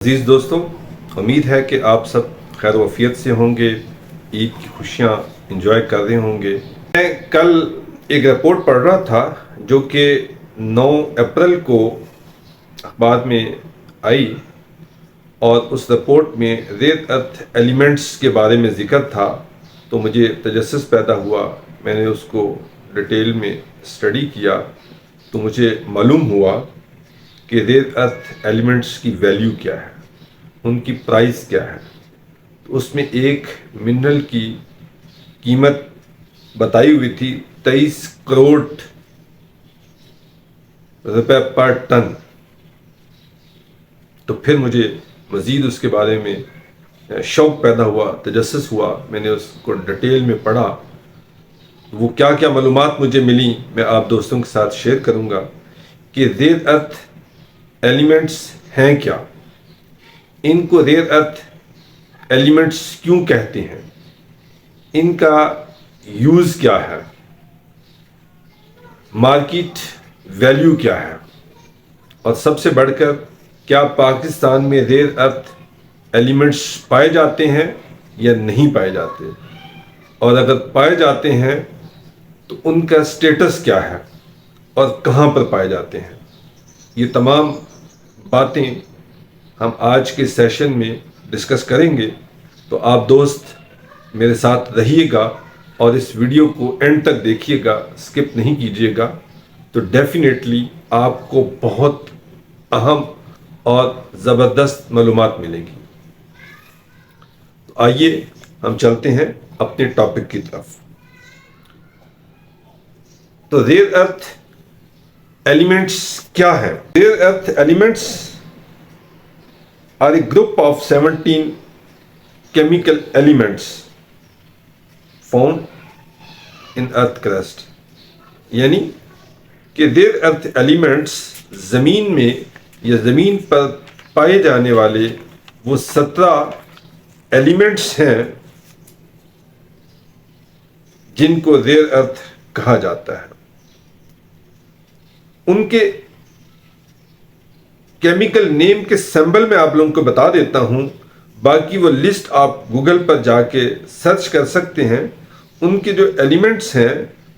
عزیز دوستوں، امید ہے کہ آپ سب خیر و عافیت سے ہوں گے، عید کی خوشیاں انجوائے کر رہے ہوں گے۔ میں کل ایک رپورٹ پڑھ رہا تھا جو کہ 9 اپریل کو اخبار میں آئی، اور اس رپورٹ میں ریئر ارتھ ایلیمنٹس کے بارے میں ذکر تھا، تو مجھے تجسس پیدا ہوا۔ میں نے اس کو ڈیٹیل میں اسٹڈی کیا تو مجھے معلوم ہوا کہ ریئر ارتھ ایلیمنٹس کی ویلیو کیا ہے، ان کی پرائس کیا ہے۔ تو اس میں ایک منرل کی قیمت بتائی ہوئی تھی 23 کروڑ روپے پر ٹن۔ تو پھر مجھے مزید اس کے بارے میں شوق پیدا ہوا، تجسس ہوا۔ میں نے اس کو ڈیٹیل میں پڑھا، وہ کیا کیا معلومات مجھے ملی میں آپ دوستوں کے ساتھ شیئر کروں گا کہ ریئر ارتھ ایلیمنٹس ہیں کیا، ان کو ریئر ارتھ ایلیمنٹس کیوں کہتے ہیں، ان کا یوز کیا ہے، مارکیٹ ویلیو کیا ہے، اور سب سے بڑھ کر کیا پاکستان میں ریئر ارتھ ایلیمنٹس پائے جاتے ہیں یا نہیں پائے جاتے، اور اگر پائے جاتے ہیں تو ان کا سٹیٹس کیا ہے اور کہاں پر پائے جاتے ہیں۔ یہ تمام باتیں ہم آج کے سیشن میں ڈسکس کریں گے، تو آپ دوست میرے ساتھ رہیے گا اور اس ویڈیو کو اینڈ تک دیکھیے گا، سکپ نہیں کیجیے گا، تو ڈیفینیٹلی آپ کو بہت اہم اور زبردست معلومات ملیں گی۔ تو آئیے ہم چلتے ہیں اپنے ٹاپک کی طرف۔ تو ریئر ارتھ ایلیمنٹس کیا ہے؟ Rare earth elements are a group of 17 chemical elements found in earth crust، یعنی کہ ریئر ارتھ ایلیمنٹس زمین میں یا زمین پر پائے جانے والے وہ 17 ایلیمنٹس ہیں جن کو ریئر ارتھ کہا جاتا ہے۔ ان کے کیمیکل نیم کے سمبل میں آپ لوگوں کو بتا دیتا ہوں، باقی وہ لسٹ آپ گوگل پر جا کے سرچ کر سکتے ہیں۔ ان کے جو ایلیمنٹس ہیں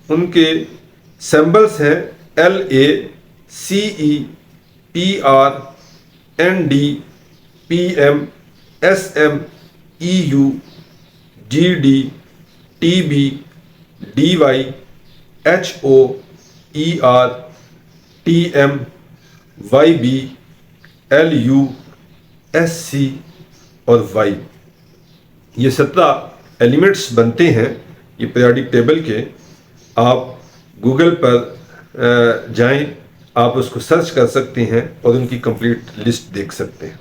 ان کے سمبلس ہیں LaCe PR Nd PM Sm Eu Gd Tb Dy Ho Er Tm YB LU SC اور Y، یہ 17 ایلیمنٹس بنتے ہیں یہ پیریوڈک ٹیبل کے۔ آپ گوگل پر جائیں، آپ اس کو سرچ کر سکتے ہیں اور ان کی کمپلیٹ لسٹ دیکھ سکتے ہیں۔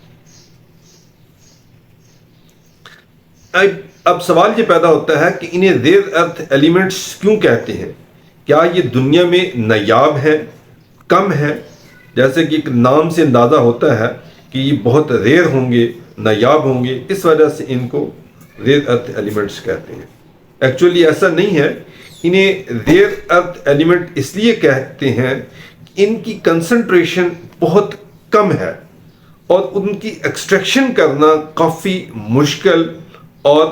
اب سوال یہ پیدا ہوتا ہے کہ انہیں ریئر ارتھ ایلیمنٹس کیوں کہتے ہیں؟ کیا یہ دنیا میں نایاب ہیں، کم ہیں؟ جیسے کہ ایک نام سے اندازہ ہوتا ہے کہ یہ بہت ریئر ہوں گے، نایاب ہوں گے، اس وجہ سے ان کو ریئر ارتھ ایلیمنٹس کہتے ہیں۔ ایکچولی ایسا نہیں ہے، انہیں ریئر ارتھ ایلیمنٹ اس لیے کہتے ہیں کہ ان کی کنسنٹریشن بہت کم ہے اور ان کی ایکسٹریکشن کرنا کافی مشکل اور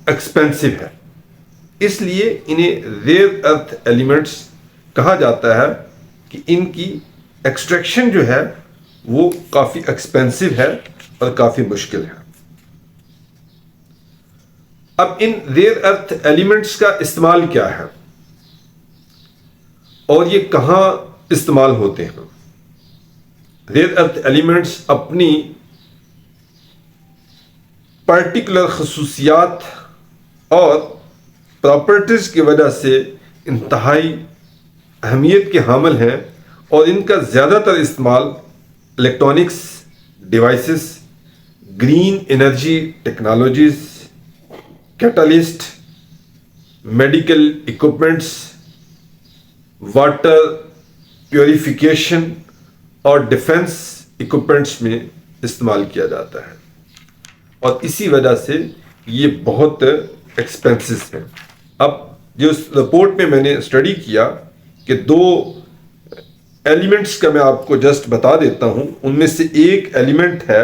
ایکسپینسو ہے، اس لیے انہیں ریئر ارتھ ایلیمنٹس کہا جاتا ہے کہ ان کی ایکسٹریکشن جو ہے وہ کافی ایکسپینسو ہے اور کافی مشکل ہے۔ اب ان ریئر ارتھ ایلیمنٹس کا استعمال کیا ہے اور یہ کہاں استعمال ہوتے ہیں؟ ریئر ارتھ ایلیمنٹس اپنی پرٹیکولر خصوصیات اور پراپرٹیز کی وجہ سے انتہائی اہمیت کے حامل ہیں، اور ان کا زیادہ تر استعمال electronics devices, green energy technologies, catalyst, medical equipments, water purification اور ڈیفنس ایکوپمنٹس میں استعمال کیا جاتا ہے، اور اسی وجہ سے یہ بہت ایکسپینسو ہیں۔ اب جو اس رپورٹ میں نے اسٹڈی کیا کہ 2 ایلیمنٹس کا میں آپ کو جسٹ بتا دیتا ہوں۔ ان میں سے ایک ایلیمنٹ ہے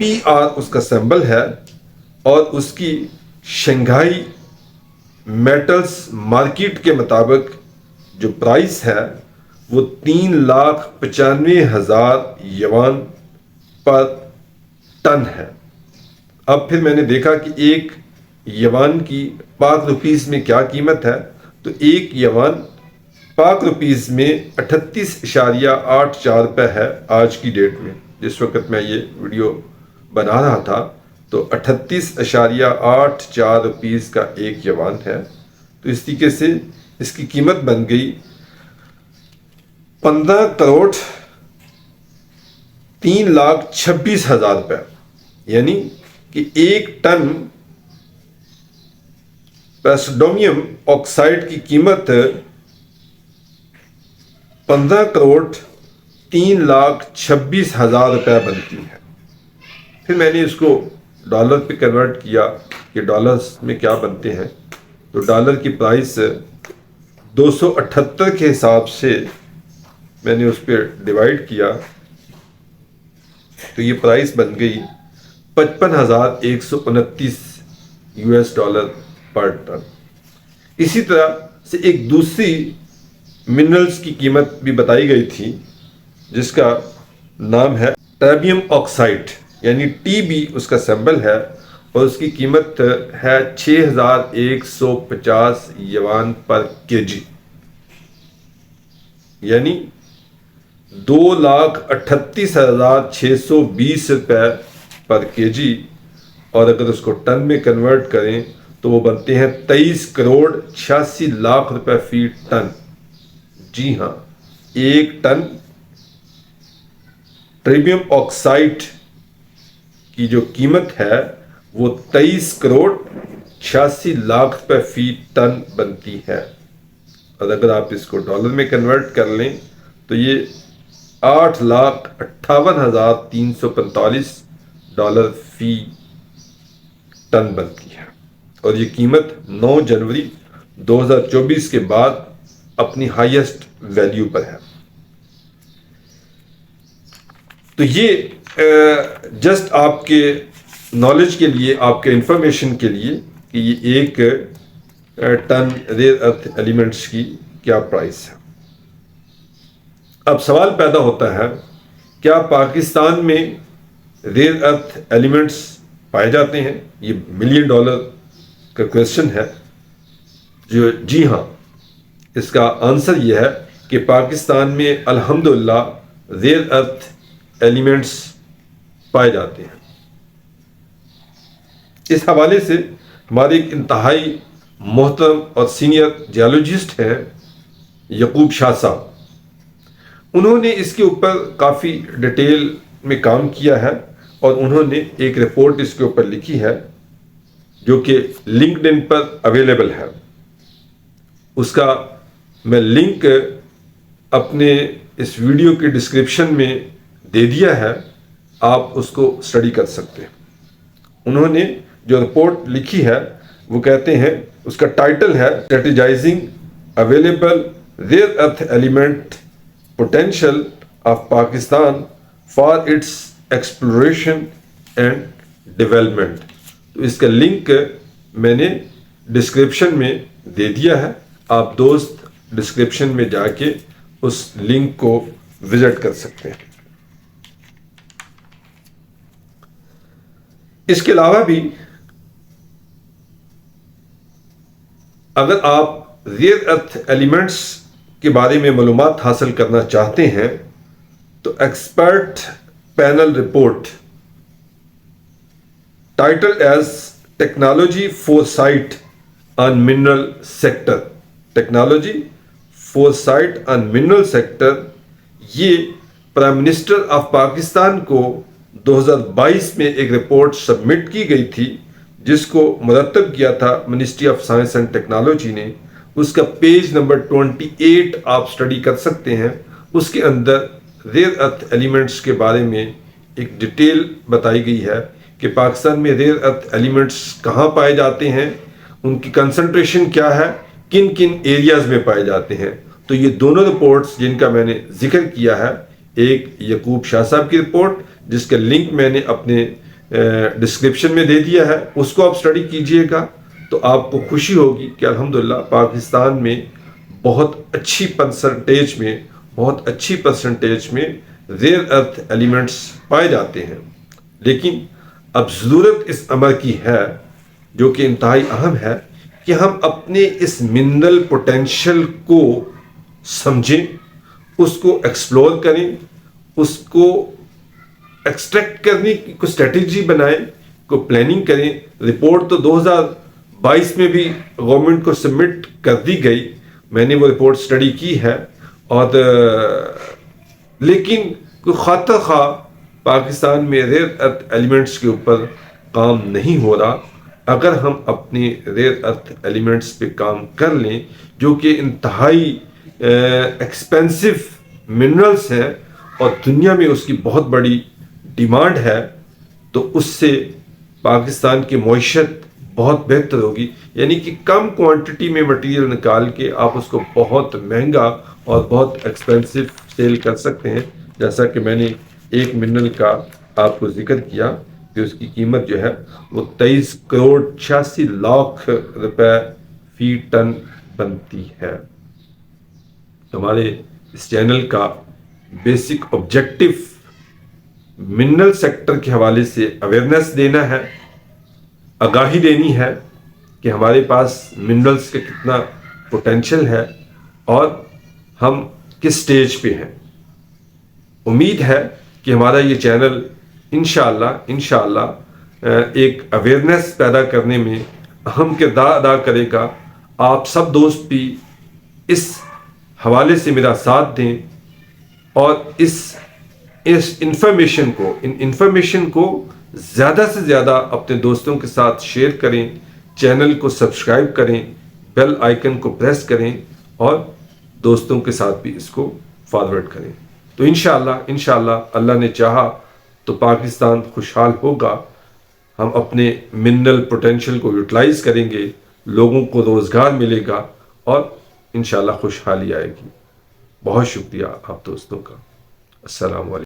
PR اس کا سمبل ہے اور اس کی شنگھائی میٹلز مارکیٹ کے مطابق جو پرائس ہے وہ 3,95,000 یوان پر ٹن ہے۔ اب پھر میں نے دیکھا کہ ایک یوان کی پاک روپیز میں کیا قیمت ہے، تو ایک یوان پاک روپیز میں 38.84 روپے ہے آج کی ڈیٹ میں۔ جس وقت میں یہ ویڈیو بنا رہا تھا تو 38.84 روپیز کا ایک یوان ہے۔ تو اس طریقے سے اس کی قیمت بن گئی 15,03,26,000 روپے، یعنی کہ ایک ٹن پیسڈومیم آکسائڈ کی قیمت 15,03,26,000 روپے بنتی ہے۔ پھر میں نے اس کو ڈالر پہ کنورٹ کیا کہ ڈالرز میں کیا بنتے ہیں، تو ڈالر کی پرائس 278 کے حساب سے میں نے اس پہ ڈیوائڈ کیا تو یہ پرائس بن گئی 55,129 $US پر ٹن۔ اسی طرح سے ایک دوسری منرلز کی قیمت بھی بتائی گئی تھی جس کا نام ہے ٹربیم آکسائڈ، یعنی TB اس کا سمبل ہے اور اس کی قیمت ہے 6,150 یوان پر kg، یعنی 2,38,620 روپے پر kg، اور اگر اس کو ٹن میں کنورٹ کریں تو وہ بنتے ہیں 23,86,00,000 روپے فی ٹن۔ جی ہاں، ایک ٹن ٹربیم آکسائڈ کی جو قیمت ہے وہ 23,86,00,000 روپے فی ٹن بنتی ہے، اور اگر آپ اس کو ڈالر میں کنورٹ کر لیں تو یہ 8,58,345 فی ٹن بنتی ہے، اور یہ قیمت 9 جنوری 2024 کے بعد اپنی ہائیسٹ ویلیو پر ہے۔ تو یہ جسٹ آپ کے نالج کے لیے، آپ کے انفارمیشن کے لیے کہ یہ ایک ٹن ریئر ارتھ ایلیمنٹس کی کیا پرائس ہے۔ اب سوال پیدا ہوتا ہے کیا پاکستان میں ریئر ارتھ ایلیمنٹس پائے جاتے ہیں؟ یہ $1 ملین کا کویسچن ہے۔ جی ہاں، اس کا آنسر یہ ہے کہ پاکستان میں الحمدللہ ریئر ارتھ ایلیمنٹس پائے جاتے ہیں۔ اس حوالے سے ہمارے ایک انتہائی محترم اور سینئر جیولوجسٹ ہیں یعقوب شاہ صاحب، انہوں نے اس کے اوپر کافی ڈیٹیل میں کام کیا ہے اور انہوں نے ایک رپورٹ اس کے اوپر لکھی ہے جو کہ لنکڈ ان پر اویلیبل ہے۔ اس کا میں لنک اپنے اس ویڈیو کے ڈسکرپشن میں دے دیا ہے، آپ اس کو اسٹڈی کر سکتے ہیں۔ انہوں نے جو رپورٹ لکھی ہے وہ کہتے ہیں، اس کا ٹائٹل ہے strategizing available rare earth element potential of Pakistan for its exploration and development. تو اس کا لنک میں نے ڈسکرپشن میں دے دیا ہے، آپ دوست ڈسکرپشن میں جا کے اس لنک کو وزٹ کر سکتے ہیں۔ اس کے علاوہ بھی اگر آپ ریئر ارتھ ایلیمنٹس کے بارے میں معلومات حاصل کرنا چاہتے ہیں تو expert panel report title as technology foresight on mineral sector, technology foresight on mineral sector, یہ پرائم منسٹر آف پاکستان کو 2022 میں ایک رپورٹ سبمٹ کی گئی تھی جس کو مرتب کیا تھا ministry of science and technology نے۔ اس کا پیج نمبر 28 آپ سٹڈی کر سکتے ہیں۔ اس کے اندر ریئر ارتھ ایلیمنٹس کے بارے میں ایک ڈیٹیل بتائی گئی ہے کہ پاکستان میں ریئر ارتھ ایلیمنٹس کہاں پائے جاتے ہیں، ان کی کنسنٹریشن کیا ہے، کن کن ایریاز میں پائے جاتے ہیں۔ تو یہ دونوں رپورٹس جن کا میں نے ذکر کیا ہے ایک یعقوب شاہ صاحب کی رپورٹ جس کا لنک میں نے اپنے ڈسکرپشن میں دے دیا ہے، اس کو آپ سٹڈی کیجئے گا تو آپ کو خوشی ہوگی کہ الحمدللہ پاکستان میں بہت اچھی پرسنٹیج میں ریئر ارتھ ایلیمنٹس پائے جاتے ہیں۔ لیکن اب ضرورت اس امر کی ہے جو کہ انتہائی اہم ہے کہ ہم اپنے اس منرل پوٹینشل کو سمجھیں، اس کو ایکسپلور کریں، اس کو ایکسٹریکٹ کرنے کی کوئی اسٹریٹجی بنائیں، کوئی پلاننگ کریں۔ رپورٹ تو 2022 میں بھی گورنمنٹ کو سبمٹ کر دی گئی، میں نے وہ رپورٹ سٹڈی کی ہے، اور لیکن کوئی خاطر خواہ پاکستان میں ریئر ارتھ ایلیمنٹس کے اوپر کام نہیں ہو رہا۔ اگر ہم اپنے ریئر ارتھ ایلیمنٹس پہ کام کر لیں جو کہ انتہائی ایکسپینسو منرلز ہیں اور دنیا میں اس کی بہت بڑی ڈیمانڈ ہے، تو اس سے پاکستان کی معیشت بہت بہتر ہوگی۔ یعنی کہ کم کوانٹٹی میں مٹیریل نکال کے آپ اس کو بہت مہنگا اور بہت ایکسپینسو سیل کر سکتے ہیں، جیسا کہ میں نے ایک منرل کا آپ کو ذکر کیا کہ اس کی قیمت جو ہے وہ 23 کروڑ 86 لاکھ روپے فی ٹن بنتی ہے۔ ہمارے اس چینل کا بیسک آبجیکٹو منرل سیکٹر کے حوالے سے اویئرنیس دینا ہے، آگاہی دینی ہے کہ ہمارے پاس منرلز کا کتنا پوٹینشل ہے اور ہم کس سٹیج پہ ہیں۔ امید ہے کہ ہمارا یہ چینل انشاءاللہ ایک اویئرنیس پیدا کرنے میں اہم کردار ادا کرے گا۔ آپ سب دوست بھی اس حوالے سے میرا ساتھ دیں اور اس انفارمیشن کو زیادہ سے زیادہ اپنے دوستوں کے ساتھ شیئر کریں، چینل کو سبسکرائب کریں، بیل آئیکن کو پریس کریں اور دوستوں کے ساتھ بھی اس کو فارورڈ کریں۔ تو انشاءاللہ اللہ نے چاہا تو پاکستان خوشحال ہوگا، ہم اپنے منرل پوٹینشل کو یوٹیلائز کریں گے، لوگوں کو روزگار ملے گا اور انشاءاللہ خوشحالی آئے گی۔ بہت شکریہ آپ دوستوں کا۔ السلام علیکم۔